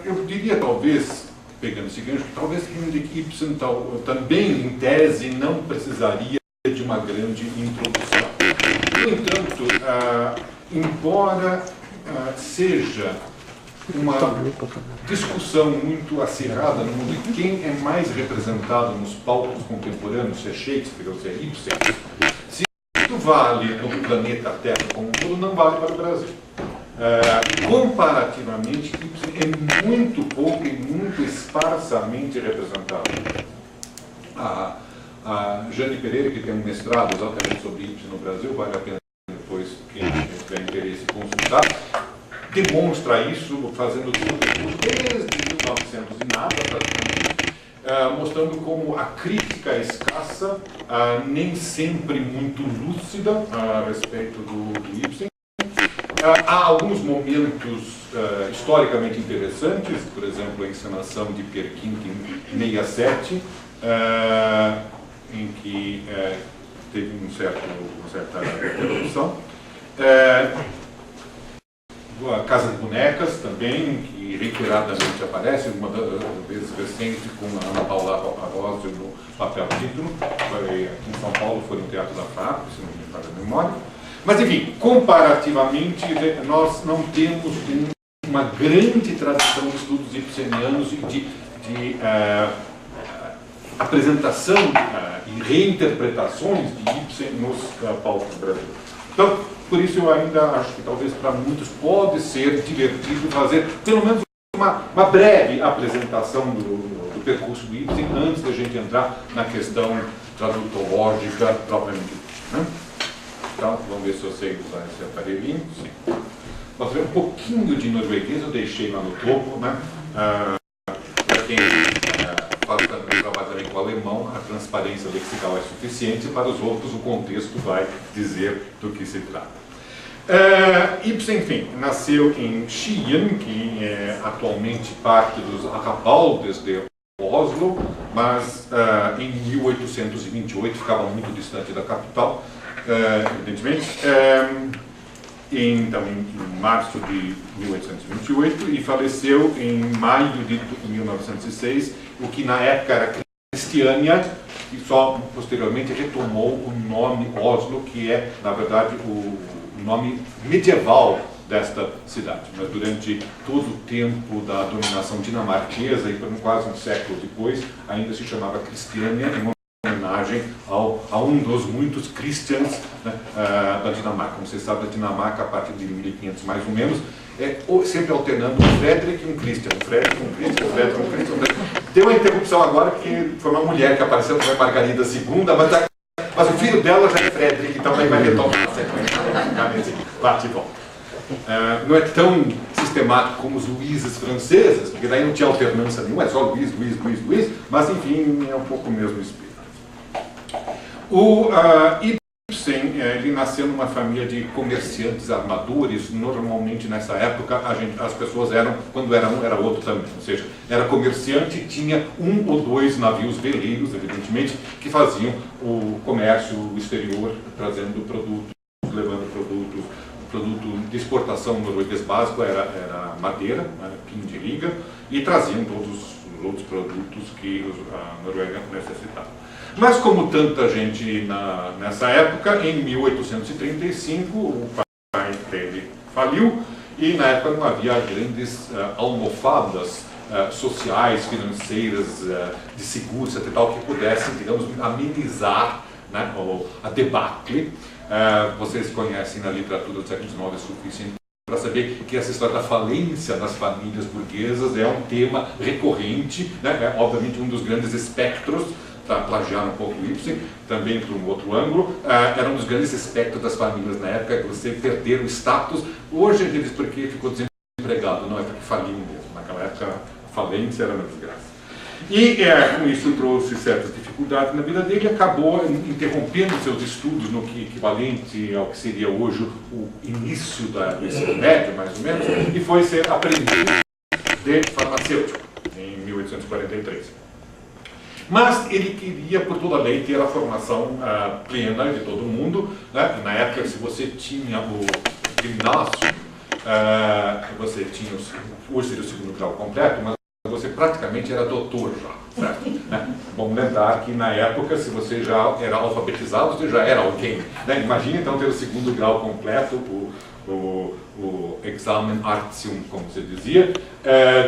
Eu diria, talvez, pegando esse gancho, que talvez Henrik Ibsen também, em tese, não precisaria de uma grande introdução. No entanto, embora seja uma discussão muito acirrada no mundo de quem é mais representado nos palcos contemporâneos, se é Shakespeare ou se é Ibsen, se isso vale no planeta Terra como um todo, não vale para o Brasil. Comparativamente, Ibsen é muito pouco e muito esparsamente representado. A Jane Pereira, que tem um mestrado exatamente sobre Ibsen no Brasil, vale a pena depois, quem tiver interesse, consultar, demonstra isso fazendo tudo desde 1900 e nada, praticamente, mostrando como a crítica é escassa, nem sempre muito lúcida a respeito do Ibsen. Há alguns momentos historicamente interessantes, por exemplo, a encenação de Peer Gynt em 67, em que teve uma certa reprodução. A Casa de Bonecas também, que reiteradamente aparece, uma das vezes recente com a Ana Paula Arósio no papel título, foi aqui em São Paulo, foi no Teatro da FAP, se não me falha a memória. Mas, enfim, comparativamente, nós não temos uma grande tradição de estudos ibsenianos e de apresentação e reinterpretações de Ibsen nos palcos brasileiros. Então, por isso eu ainda acho que talvez para muitos pode ser divertido fazer pelo menos uma breve apresentação do percurso do Ibsen antes da gente entrar na questão tradutológica propriamente dita, né? Então, vamos ver se eu sei usar esse aparelhinho. Sim. Vou fazer um pouquinho de norueguês, eu deixei lá no topo, né? Para quem faz também trabalho também com o alemão, a transparência lexical é suficiente, para os outros o contexto vai dizer do que se trata. Ibsen, enfim, nasceu em Skien, que é atualmente parte dos Arrabaldes de Oslo, mas em 1828 ficava muito distante da capital, evidentemente, então, em março de 1828, e faleceu em maio de 1906, o que na época era Cristiânia, e só posteriormente retomou o nome Oslo, que é, na verdade, o nome medieval desta cidade. Mas durante todo o tempo da dominação dinamarquesa, e por quase um século depois, ainda se chamava Cristiânia, em homenagem a um dos muitos Christians, né, da Dinamarca. Como vocês sabem, a Dinamarca, a partir de 1500 mais ou menos, sempre alternando um Frederick e um Christian. Um Frederick, um Christian, um Frederick, um Christian. Tem uma interrupção agora, que foi uma mulher que apareceu, que foi Margarida II, mas o filho dela já é Frederick, então vai retomar a sequência. Bate e volta. Não é tão sistemático como os Luíses franceses, porque daí não tinha alternância nenhuma, é só Luís, mas enfim, é um pouco o mesmo espírito. O Ibsen, ele nasceu numa família de comerciantes armadores. Normalmente nessa época as pessoas eram, quando era um, era outro também, ou seja, era comerciante e tinha um ou dois navios veleiros, evidentemente, que faziam o comércio exterior, trazendo produtos, levando produtos. O produto de exportação norueguês básico era madeira, pindiriga, e traziam todos os outros produtos que a Noruega necessitava. Mas, como tanta gente nessa época, em 1835, o pai dele faliu, e na época não havia grandes almofadas sociais, financeiras, de seguros, etc., tal, que pudessem, digamos, amenizar, né, a debacle. Vocês conhecem na literatura do século XIX o suficiente para saber que essa história da falência das famílias burguesas é um tema recorrente, né, obviamente um dos grandes espectros, para plagiar um pouco o Ibsen, também por um outro ângulo, era um dos grandes espectros das famílias na época, que você perder o status. Hoje a gente diz porque ficou desempregado, não é porque faliu mesmo. Naquela época a falência era uma desgraça. E com isso trouxe certas dificuldades na vida dele, acabou interrompendo seus estudos no que equivalente ao que seria hoje o início do ensino médio, mais ou menos, e foi ser aprendiz de farmacêutico em 1843. Mas ele queria, por toda a lei, ter a formação plena de todo mundo, né? Na época, se você tinha o ginásio, você tinha hoje seria o segundo grau completo, mas você praticamente era doutor já, certo? Né? Bom lembrar que na época, se você já era alfabetizado, você já era alguém. Né? Imagina então ter o segundo grau completo, o examen artium, como se dizia,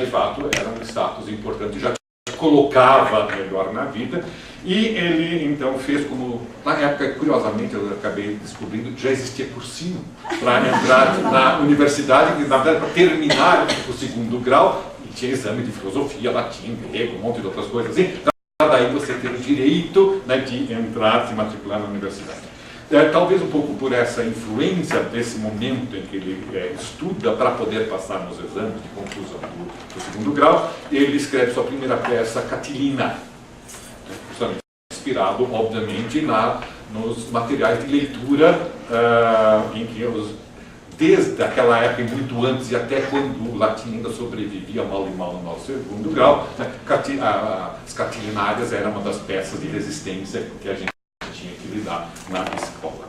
de fato era um status importante, já te colocava melhor na vida. E ele então fez como, na época, curiosamente, eu acabei descobrindo, já existia cursinho para entrar na universidade, na verdade, para terminar o segundo grau, e tinha exame de filosofia, latim, grego, um monte de outras coisas assim, para daí você ter o direito, né, de entrar, se matricular na universidade. Talvez um pouco por essa influência desse momento em que ele estuda para poder passar nos exames de conclusão do segundo grau, ele escreve sua primeira peça, Catilina, justamente inspirado, obviamente, nos materiais de leitura em que desde aquela época e muito antes, e até quando o latim ainda sobrevivia mal e mal no nosso segundo grau, né, as catilinárias eram uma das peças de resistência que a gente tinha que lidar na escola.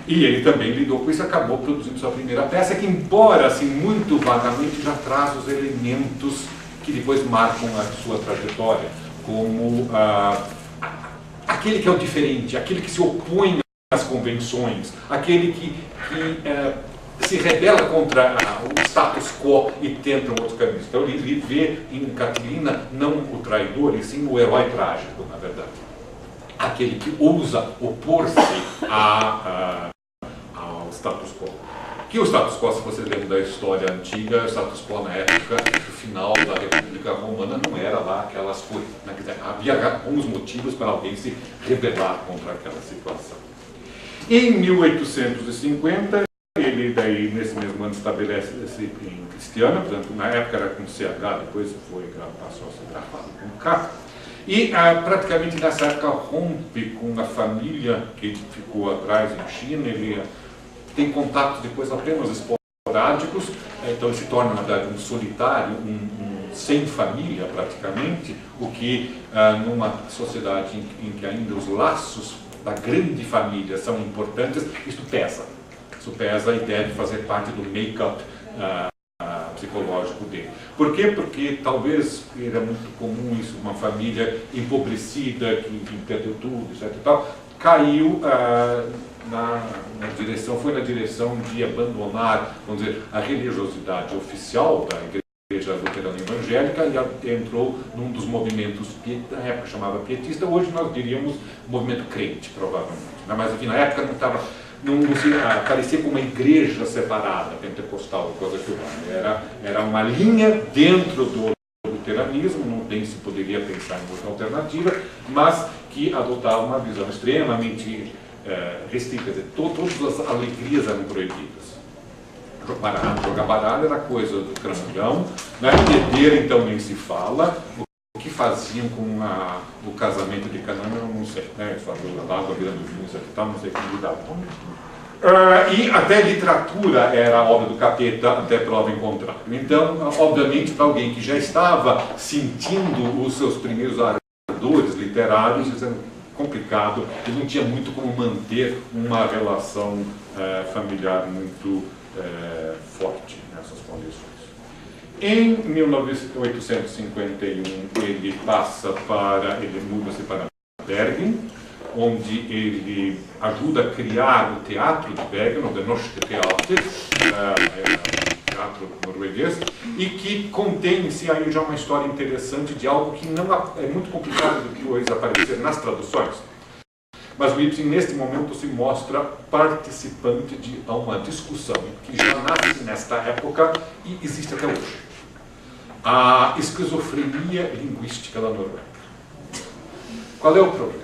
E ele também lidou com isso e acabou produzindo sua primeira peça, que, embora assim, muito vagamente, já traz os elementos que depois marcam a sua trajetória, como aquele que é o diferente, aquele que se opõe às convenções, aquele que se rebela contra o status quo e tenta outros caminhos. Então ele vê em Catilina não o traidor, e sim o herói trágico, na verdade. Aquele que ousa opor-se ao status quo. Que o status quo, se você lembra da história antiga, o status quo na época, no final da República Romana, não era lá aquelas coisas. Né? Quer dizer, havia alguns motivos para alguém se rebelar contra aquela situação. Em 1850, ele daí, nesse mesmo ano, estabelece-se em Cristiana, portanto, na época era com CH, depois passou a ser gravado com K. E praticamente nessa época rompe com a família que ficou atrás em China. Ele tem contatos depois apenas esporádicos, então ele se torna, na verdade, um solitário, sem família praticamente, o que numa sociedade em que ainda os laços da grande família são importantes, isso pesa. Isso pesa e deve fazer parte do make-up psicológico dele. Por quê? Porque talvez era muito comum isso, uma família empobrecida, que perdeu tudo, etc. E tal, caiu na direção de abandonar, vamos dizer, a religiosidade oficial da Igreja Luterana Evangélica e entrou num dos movimentos, na época chamava pietista, hoje nós diríamos movimento crente, provavelmente. Mas enfim, na época não se parecia como uma igreja separada, pentecostal, coisa que era uma linha dentro do luteranismo, não se poderia pensar em outra alternativa, mas que adotava uma visão extremamente restrita, quer dizer, todas as alegrias eram proibidas. Jogar baralho era coisa do cramulhão, né? Beber então nem se fala. O que faziam com o casamento de Canaã, eu não sei, né? A água virando vinho, isso aqui tal, não sei como lidar. E até literatura era a obra do capeta, até prova em contrário. Então, obviamente, para alguém que já estava sentindo os seus primeiros ardores literários, isso era complicado, ele não tinha muito como manter uma relação familiar muito forte nessas condições. Em 1851 ele muda-se para Bergen, onde ele ajuda a criar o teatro de Bergen, o Norske Teater, teatro norueguês, e que contém em si aí já uma história interessante de algo que não é muito complicado de depois aparecer nas traduções. Mas o Ibsen, neste momento, se mostra participante de uma discussão que já nasce nesta época e existe até hoje. A esquizofrenia linguística da Noruega. Qual é o problema?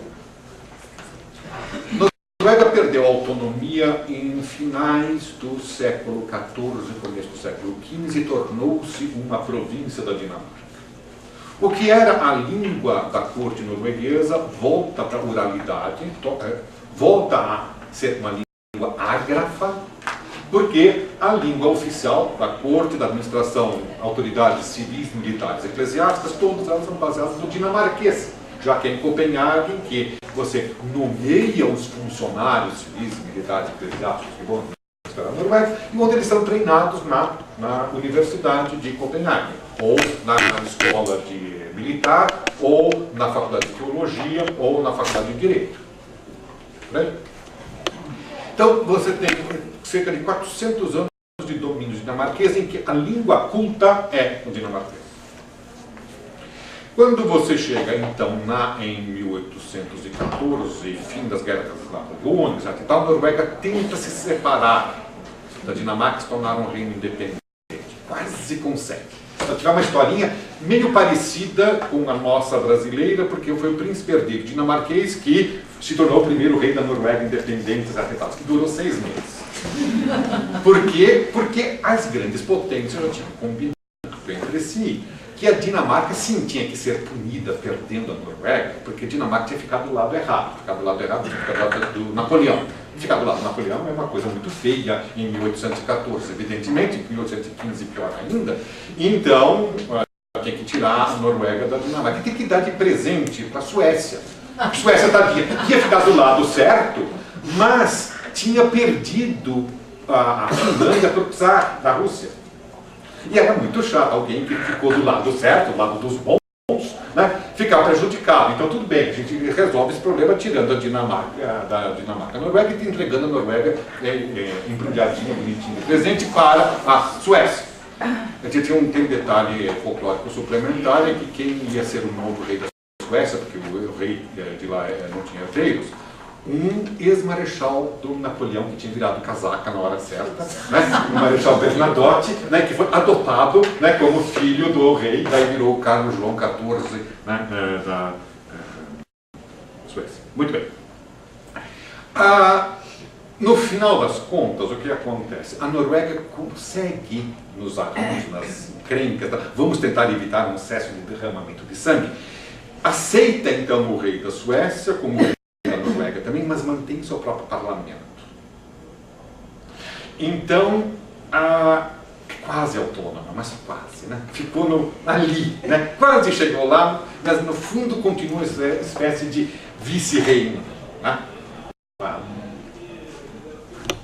Noruega perdeu a autonomia em finais do século XIV, começo do século XV, e tornou-se uma província da Dinamarca. O que era a língua da corte norueguesa volta para a oralidade, volta a ser uma língua ágrafa, porque a língua oficial da corte, da administração, autoridades civis, militares, eclesiásticas, todas elas são baseadas no dinamarquês, já que é em Copenhague que você nomeia os funcionários civis, militares, eclesiásticos que vão conquistar a Noruega, e onde eles são treinados na Universidade de Copenhague, ou na escola de militar, ou na faculdade de teologia, ou na faculdade de direito. Né? Então, você tem cerca de 400 anos de domínio dinamarquês em que a língua culta é o dinamarquês. Quando você chega, então, em 1814, fim das guerras napoleônicas e tal, a Noruega tenta se separar da Dinamarca e se tornar um reino independente. Quase consegue. Ela tiver uma historinha meio parecida com a nossa brasileira, porque foi o príncipe herdeiro dinamarquês que se tornou o primeiro rei da Noruega independente, que durou 6 meses. Por quê? Porque as grandes potências já tinham combinado entre si que a Dinamarca sim tinha que ser punida perdendo a Noruega, porque a Dinamarca tinha ficado do lado errado, tinha ficado do lado do Napoleão. Ficar do lado do Napoleão é uma coisa muito feia em 1814, evidentemente, em 1815 pior ainda. Então, tem que tirar a Noruega da Dinamarca. E tem que dar de presente para a Suécia. A Suécia ia ficar do lado certo, mas tinha perdido a Finlândia para o czar da Rússia. E era muito chato alguém que ficou do lado certo, do lado dos bons, né, ficar prejudicado. Então tudo bem, a gente resolve esse problema tirando a Dinamarca da Dinamarca, a Noruega, e entregando a Noruega embrulhadinha, bonitinha, presente para a Suécia. A gente tem um detalhe folclórico suplementar, é que quem ia ser o novo rei da Suécia, porque o rei de lá não tinha herdeiros, um ex-marechal do Napoleão, que tinha virado casaca na hora certa, né? O Marechal Bernadotte, né? Que foi adotado, né? Como filho do rei, daí virou o Carlos João XIV, né? Da Suécia. Muito bem. No final das contas, o que acontece? A Noruega consegue nos arranjos, nas crencas, vamos tentar evitar um excesso de derramamento de sangue. Aceita então o rei da Suécia como rei da Noruega também, mas mantém seu próprio parlamento. Então, quase autônoma, mas quase, né? Ficou ali, né? Quase chegou lá, mas no fundo continua essa espécie de vice-reino, né?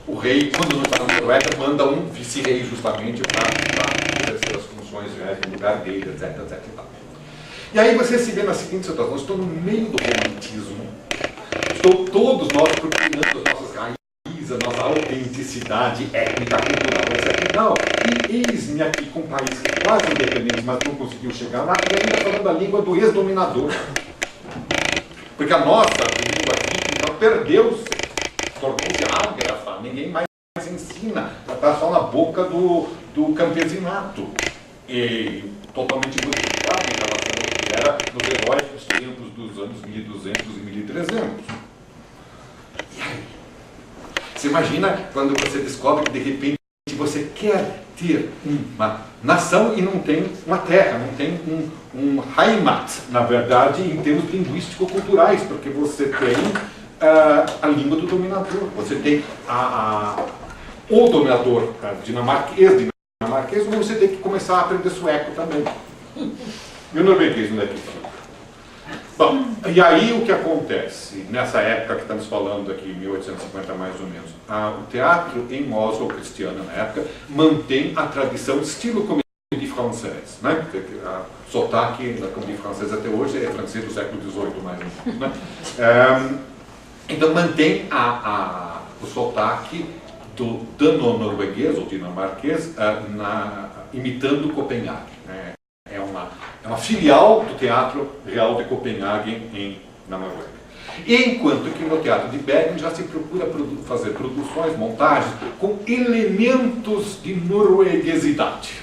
O rei, quando não está na Noruega, manda um vice-rei justamente para exercer as funções no lugar dele, etc, etc e tal. E aí você se vê na seguinte situação: estou no meio do romantismo, estou todos nós procurando as nossas raízes, a nossa autenticidade étnica, cultural, etc e tal, e eis-me aqui com um país quase independente, mas não conseguiu chegar lá, e ainda falando a língua do ex-dominador. Porque a nossa língua aqui, então, perdeu-se, tornou-se ágrafa, ninguém mais ensina, está só na boca do campesinato, e totalmente modificado em relação ao que era nos heróicos tempos dos anos 1200 e 1300. E aí? Você imagina quando você descobre que de repente você quer ter uma nação e não tem uma terra, não tem um Heimat, na verdade, em termos linguístico-culturais, porque você tem a língua do dominador, você tem o dominador dinamarquês, mas você tem que começar a aprender sueco também. E o norueguês, onde é que fica? Bom, e aí o que acontece? Nessa época que estamos falando aqui, 1850 mais ou menos, o teatro em Oslo, cristiano na época, mantém a tradição estilo comédie française, né? Sotaque da comédie française até hoje é francês do século XVIII mais ou menos, né? Então mantém o sotaque do dano-norueguês ou dinamarquês imitando Copenhague, né? É uma filial do Teatro Real de Copenhague na Noruega. Enquanto que no Teatro de Bergen já se procura fazer produções, montagens com elementos de norueguesidade.